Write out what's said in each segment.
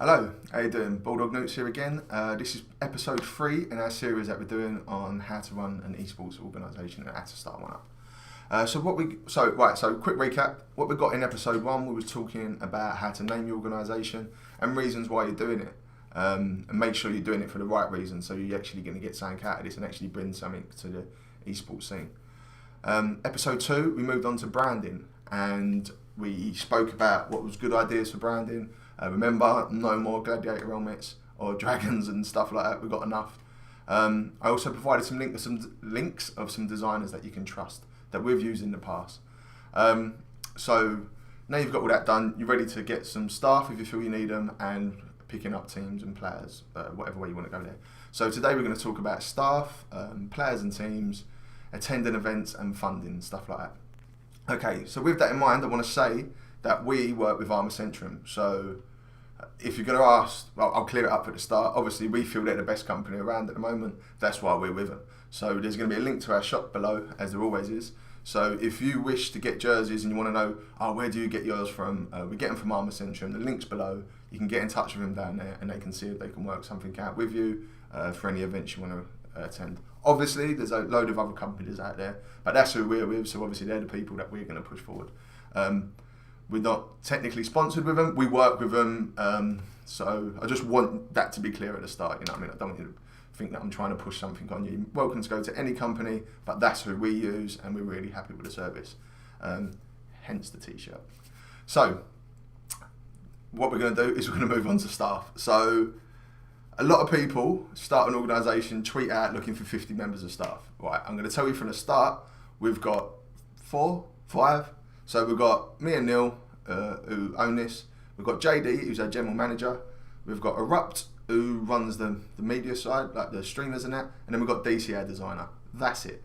Hello, how you doing? Bulldog Newts here again. This is episode 3 in our series that we're doing on how to run an eSports organisation and how to start one up. So quick recap. What we got in episode 1, we was talking about how to name your organisation and reasons why you're doing it. And make sure you're doing it for the right reasons, so you're actually going to get something out of this and actually bring something to the eSports scene. Episode 2, we moved on to branding and we spoke about what was good ideas for branding. Remember, no more gladiator helmets or dragons and stuff like that. We've got enough. I also provided some links of some designers that you can trust that we've used in the past. So now you've got all that done, you're ready to get some staff if you feel you need them and picking up teams and players, whatever way you want to go there. So today we're going to talk about staff, players and teams, attending events and funding, stuff like that. Okay, so with that in mind, I want to say that we work with Armour Centrum. So if you're going to ask, well, I'll clear it up at the start. Obviously, we feel they're the best company around at the moment. That's why we're with them. So there's going to be a link to our shop below, as there always is. So if you wish to get jerseys and you want to know, where do you get yours from? We get them from Armour Centrum. The link's below. You can get in touch with them down there and they can see if they can work something out with you for any events you want to attend. Obviously, there's a load of other companies out there, but that's who we're with. So obviously, they're the people that we're going to push forward. We're not technically sponsored with them. We work with them. So I just want that to be clear at the start. You know what I mean? I don't want you to think that I'm trying to push something on you. You're welcome to go to any company, but that's who we use and we're really happy with the service. Hence the t-shirt. So what we're going to do is we're going to move on to staff. So a lot of people start an organisation, tweet out looking for 50 members of staff. Right, I'm going to tell you from the start, we've got 4, 5. So we've got me and Neil, who own this. We've got JD, who's our general manager. We've got Erupt, who runs the media side, like the streamers and that. And then we've got DC, our designer. That's it.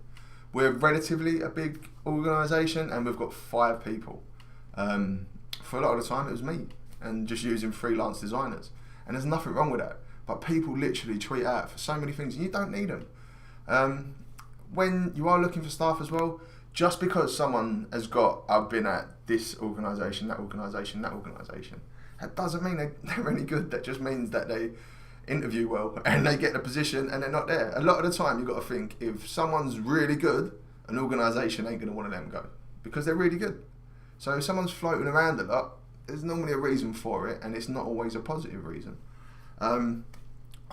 We're relatively a big organisation and we've got 5 people. For a lot of the time, it was me and just using freelance designers. And there's nothing wrong with that. But people literally tweet out for so many things and you don't need them. When you are looking for staff as well, just because someone has got, I've been at this organisation, that organisation, that doesn't mean they're any good. That just means that they interview well and they get the position and they're not there. A lot of the time you've got to think, if someone's really good, an organisation ain't going to want to let them go because they're really good. So if someone's floating around a lot, there's normally a reason for it and it's not always a positive reason.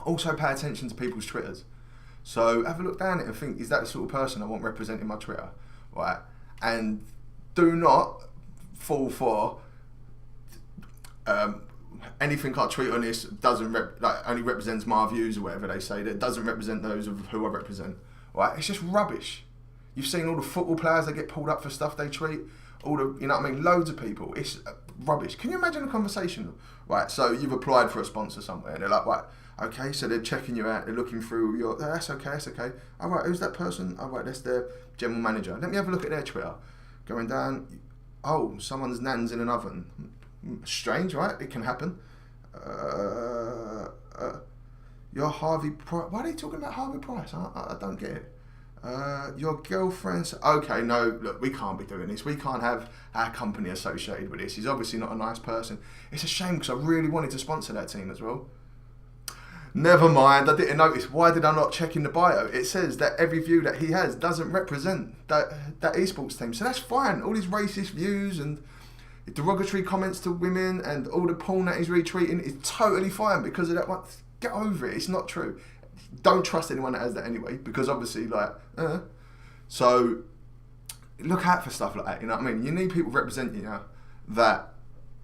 Also pay attention to people's Twitters. So have a look down it and think, is that the sort of person I want representing my Twitter? Right, and do not fall for anything I tweet on this doesn't only represents my views or whatever they say. That doesn't represent those of who I represent. Right, it's just rubbish. You've seen all the football players that get pulled up for stuff they tweet. All the, you know what I mean, loads of people. It's rubbish. Can you imagine a conversation? Right, so you've applied for a sponsor somewhere. They're like, right, okay, so they're checking you out. They're looking through your. That's okay. All right, who's that person? All right, that's their general manager. Let me have a look at their Twitter. Going down. Oh, someone's nan's in an oven. Strange, right? It can happen. Your Harvey Price. Why are they talking about Harvey Price? I don't get it. Your girlfriend's. Okay, no, look, we can't be doing this. We can't have our company associated with this. He's obviously not a nice person. It's a shame because I really wanted to sponsor that team as well. Never mind, I didn't notice. Why did I not check in the bio? It says that every view that he has doesn't represent that eSports team. So that's fine. All these racist views and derogatory comments to women and all the porn that he's retweeting is totally fine because of that one. Get over it. It's not true. Don't trust anyone that has that anyway because obviously, So look out for stuff like that. You know what I mean? You need people representing you that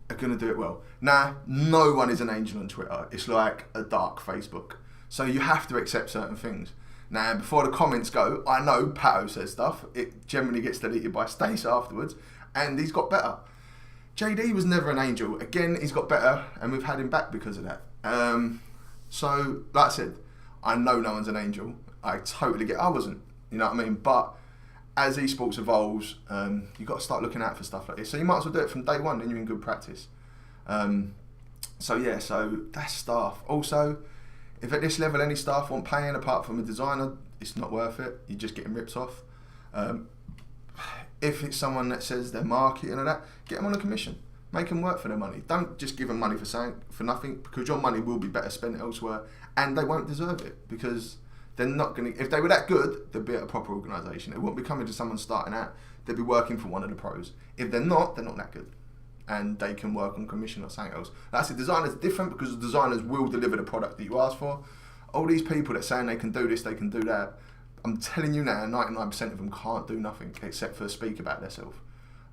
are going to do it well. Now, no one is an angel on Twitter. It's like a dark Facebook. So you have to accept certain things. Now, before the comments go, I know Pato says stuff. It generally gets deleted by Stace afterwards. And he's got better. JD was never an angel. Again, he's got better. And we've had him back because of that. So, like I said, I know no one's an angel. I totally get I wasn't. You know what I mean? But as eSports evolves, you've got to start looking out for stuff like this. So you might as well do it from day one, then you're in good practice. So that's staff. Also, if at this level any staff want paying apart from a designer, it's not worth it. You're just getting ripped off. If it's someone that says they're marketing and that, get them on a commission. Make them work for their money. Don't just give them money for nothing, because your money will be better spent elsewhere, and they won't deserve it, because they're not going to. If they were that good, they'd be at a proper organisation. They wouldn't be coming to someone starting out. They'd be working for one of the pros. If they're not that good, and they can work on commission or something else. That's it. Designers are different, because the designers will deliver the product that you ask for. All these people that saying they can do this, they can do that. I'm telling you now, 99% of them can't do nothing except for speak about themselves.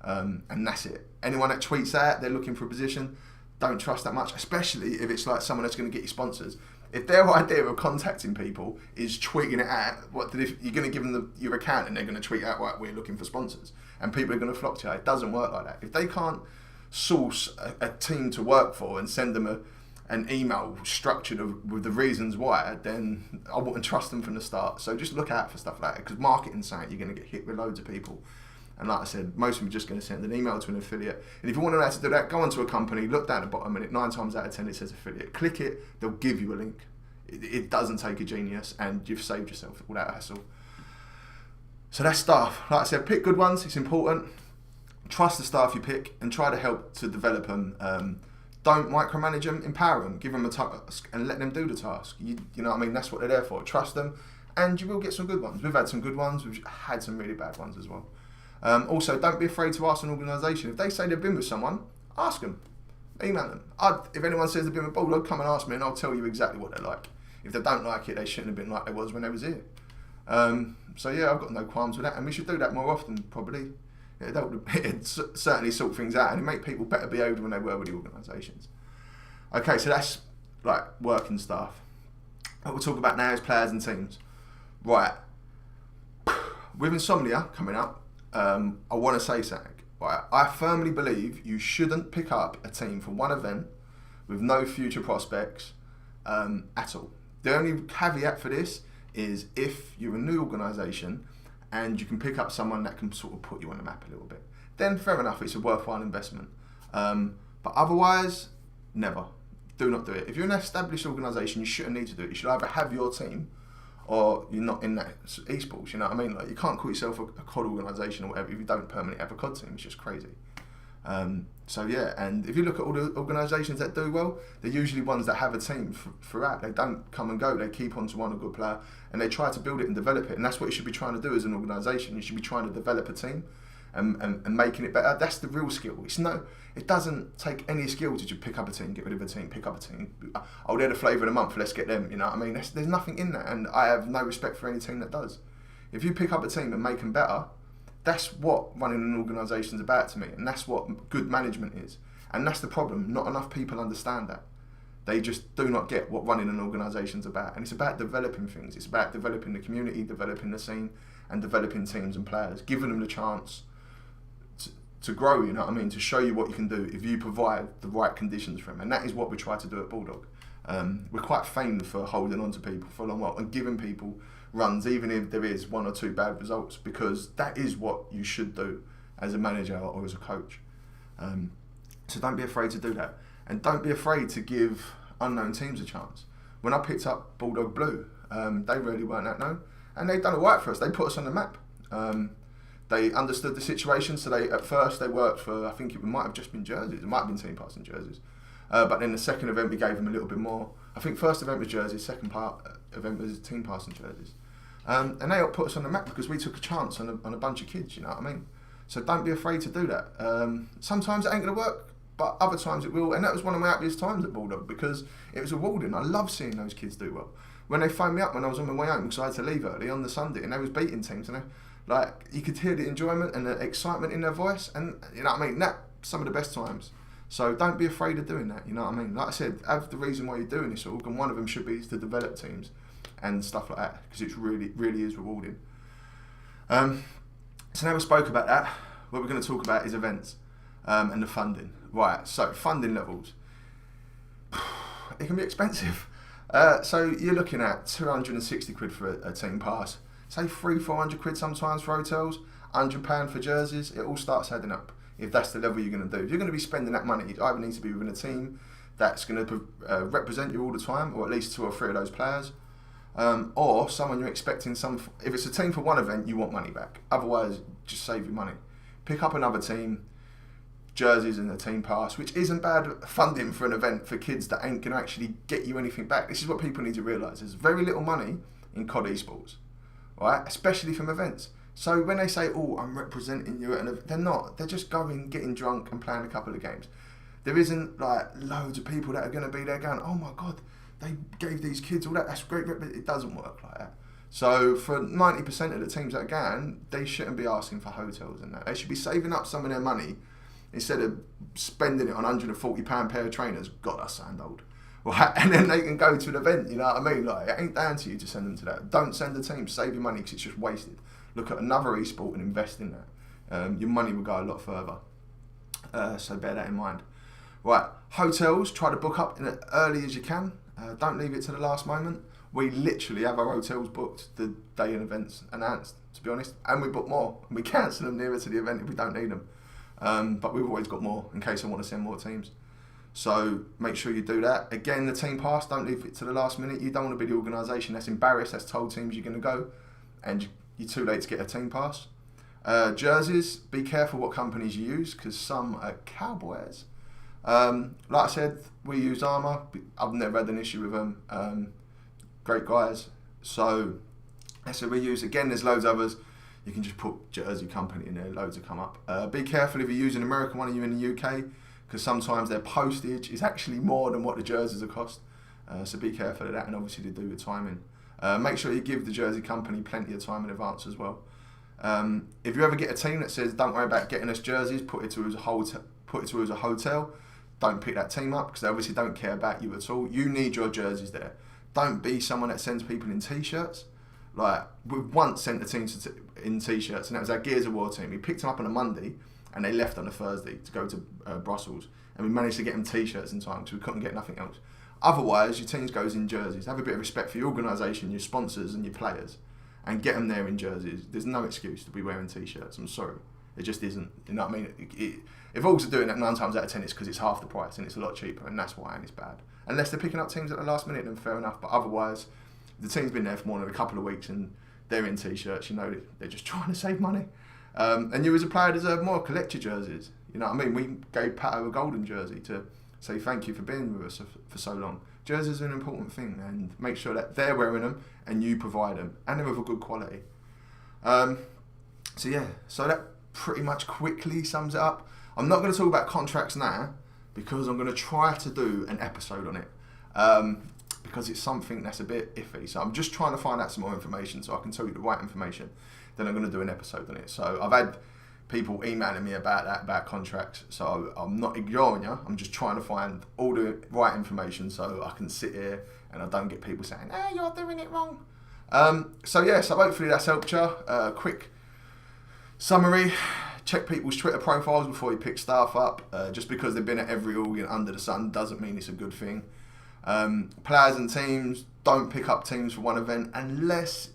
And that's it. Anyone that tweets that they're looking for a position, don't trust that much, especially if it's like someone that's going to get you sponsors. If their idea of contacting people is tweeting it out, you're going to give them your account and they're going to tweet out, right, we're looking for sponsors, and people are going to flock to you. It doesn't work like that. If they can't source a team to work for and send them an email structured with the reasons why, then I wouldn't trust them from the start. So just look out for stuff like that, because marketing's saying you're going to get hit with loads of people. And like I said, most of them are just going to send an email to an affiliate. And if you want to know how to do that, go onto a company, look down at the bottom, and 9 times out of 10 it says affiliate. Click it, they'll give you a link. It doesn't take a genius, and you've saved yourself without hassle. So that's staff. Like I said, pick good ones, it's important. Trust the staff you pick and try to help to develop them. Don't micromanage them, empower them, give them a task and let them do the task. You know what I mean? That's what they're there for. Trust them, and you will get some good ones. We've had some good ones, we've had some really bad ones as well. Also, don't be afraid to ask an organisation. If they say they've been with someone, ask them. Email them. If anyone says they've been with Bulldog, come and ask me and I'll tell you exactly what they're like. If they don't like it, they shouldn't have been like they was when they was here. So yeah, I've got no qualms with that, and we should do that more often, probably. It'd certainly sort things out, and it make people better behaved when they were with the organisations. Okay, so that's like working staff. What we'll talk about now is players and teams. Right. With Insomnia coming up, I want to say something. Right, I firmly believe you shouldn't pick up a team for one event with no future prospects at all. The only caveat for this is if you're a new organisation and you can pick up someone that can sort of put you on the map a little bit, then fair enough, it's a worthwhile investment. But otherwise, never. Do not do it. If you're an established organisation, you shouldn't need to do it. You should either have your team or you're not in that eSports, you know what I mean? Like, you can't call yourself a COD organisation or whatever if you don't permanently have a COD team. It's just crazy. So yeah, and if you look at all the organisations that do well, they're usually ones that have a team throughout. They don't come and go. They keep on to one a good player, and they try to build it and develop it. And that's what you should be trying to do as an organisation. You should be trying to develop a team and making it better. That's the real skill. It doesn't take any skill to just pick up a team, get rid of a team, pick up a team. Oh, they're the flavour of the month, let's get them. You know what I mean? There's nothing in that, and I have no respect for any team that does. If you pick up a team and make them better, that's what running an organisation is about to me, and that's what good management is. And that's the problem. Not enough people understand that. They just do not get what running an organisation is about. And it's about developing things. It's about developing the community, developing the scene, and developing teams and players, giving them the chance to grow, you know what I mean, to show you what you can do if you provide the right conditions for them. And that is what we try to do at Bulldog. We're quite famed for holding on to people for a long while and giving people runs, even if there is 1 or 2 bad results, because that is what you should do as a manager or as a coach. So don't be afraid to do that. And don't be afraid to give unknown teams a chance. When I picked up Bulldog Blue, they really weren't that known. And they've done it right for us. They put us on the map. They understood the situation, so at first they worked for, I think it might have just been jerseys, it might have been team passing jerseys. But then the second event we gave them a little bit more. I think first event was jerseys, second event was team passing jerseys. And they helped put us on the map because we took a chance on a bunch of kids, you know what I mean? So don't be afraid to do that. Sometimes it ain't going to work, but other times it will. And that was one of my happiest times at Bulldog because it was rewarding. I love seeing those kids do well. When they phoned me up when I was on my way home because I had to leave early on the Sunday and they was beating teams, and you could hear the enjoyment and the excitement in their voice, and you know what I mean, that's some of the best times. So don't be afraid of doing that, you know what I mean. Like I said, have the reason why you're doing this all, and one of them should be to develop teams and stuff like that, because it's really is rewarding. So now we spoke about that, what we're going to talk about is events and the funding. Right, so funding levels. It can be expensive. So you're looking at 260 quid for a team pass, say 300-400 quid sometimes for hotels, £100 for jerseys. It all starts adding up if that's the level you're going to do. If you're going to be spending that money, you either need to be within a team that's going to represent you all the time, or at least 2 or 3 of those players, or someone you're expecting if it's a team for one event, you want money back. Otherwise, just save your money. Pick up another team, jerseys and the team pass, which isn't bad funding for an event for kids that ain't going to actually get you anything back. This is what people need to realise. There's very little money in COD eSports, right? Especially from events. So when they say, oh, I'm representing you, and they're not. They're just going, getting drunk and playing a couple of games. There isn't like loads of people that are going to be there going, oh my God, they gave these kids all that. That's great. But it doesn't work like that. So for 90% of the teams that are going, they shouldn't be asking for hotels and that. They should be saving up some of their money instead of spending it on £140 pair of trainers. God, I sound old. Right? And then they can go to an event, you know what I mean? Like, it ain't down to you to send them to that. Don't send the team, save your money because it's just wasted. Look at another esport and invest in that. Your money will go a lot further. So bear that in mind. Right, hotels, try to book up in as early as you can. Don't leave it to the last moment. We literally have our hotels booked the day an event's announced, to be honest. And we book more. And we cancel them nearer to the event if we don't need them. But we've always got more in case I want to send more teams. So make sure you do that. Again, the team pass, don't leave it to the last minute. You don't want to be the organisation that's embarrassed, that's told teams you're going to go, and you're too late to get a team pass. Jerseys, be careful what companies you use, because some are cowboys. Like I said, we use Armour. I've never had an issue with them. Great guys. So that's what we use. Again, there's loads of others. You can just put jersey company in there, loads will come up. Be careful if you use an American one and you're in the UK, because sometimes their postage is actually more than what the jerseys are cost. So be careful of that, and obviously to do with timing. Make sure you give the jersey company plenty of time in advance as well. If you ever get a team that says, don't worry about getting us jerseys, put it to as a hotel, don't pick that team up, because they obviously don't care about you at all. You need your jerseys there. Don't be someone that sends people in t-shirts. Like, we once sent the team in t-shirts, and that was our Gears of War team. We picked them up on a Monday, and they left on a Thursday to go to Brussels, and we managed to get them t-shirts in time, because we couldn't get nothing else. Otherwise, your team goes in jerseys. Have a bit of respect for your organisation, your sponsors and your players, and get them there in jerseys. There's no excuse to be wearing t-shirts. I'm sorry. It just isn't. You know what I mean? If Alls are doing that 9 times out of 10, it's because it's half the price and it's a lot cheaper, and that's why, and it's bad. Unless they're picking up teams at the last minute, then fair enough. But otherwise, the team's been there for more than a couple of weeks and they're in t-shirts. You know, they're just trying to save money. And you as a player deserve more. Collect your jerseys. You know what I mean? We gave Pato a golden jersey to say thank you for being with us for so long. Jerseys are an important thing, and make sure that they're wearing them and you provide them, and they're of a good quality. So that pretty much quickly sums it up. I'm not going to talk about contracts now, because I'm going to try to do an episode on it, because it's something that's a bit iffy. So I'm just trying to find out some more information so I can tell you the right information. Then I'm going to do an episode on it. So I've had people emailing me about that, about contracts. So I'm not ignoring you. I'm just trying to find all the right information so I can sit here and I don't get people saying, "Hey, you're doing it wrong." So hopefully that's helped you. Quick summary. Check people's Twitter profiles before you pick staff up. Just because they've been at every organ under the sun doesn't mean it's a good thing. Players and teams, don't pick up teams for one event unless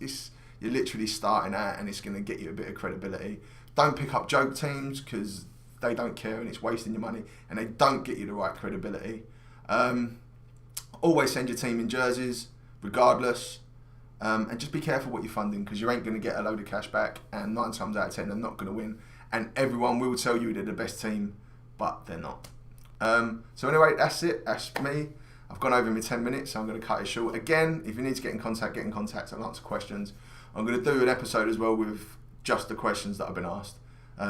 you're literally starting out and it's going to get you a bit of credibility. Don't pick up joke teams because they don't care and it's wasting your money and they don't get you the right credibility. Always send your team in jerseys, regardless. And just be careful what you're funding, because you ain't going to get a load of cash back, and 9 times out of 10 they're not going to win. And everyone will tell you they're the best team, but they're not. So anyway, that's it. That's me. I've gone over my 10 minutes, so I'm going to cut it short. Again, if you need to get in contact. I'll answer questions. I'm going to do an episode as well with just the questions that I've been asked,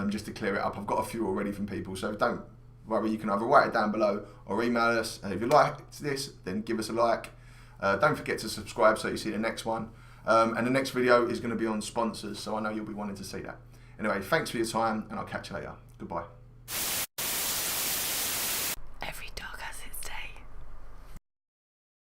just to clear it up. I've got a few already from people, so don't worry. You can either write it down below or email us. If you like this, then give us a like. Don't forget to subscribe so you see the next one. And the next video is going to be on sponsors, so I know you'll be wanting to see that. Anyway, thanks for your time, and I'll catch you later. Goodbye.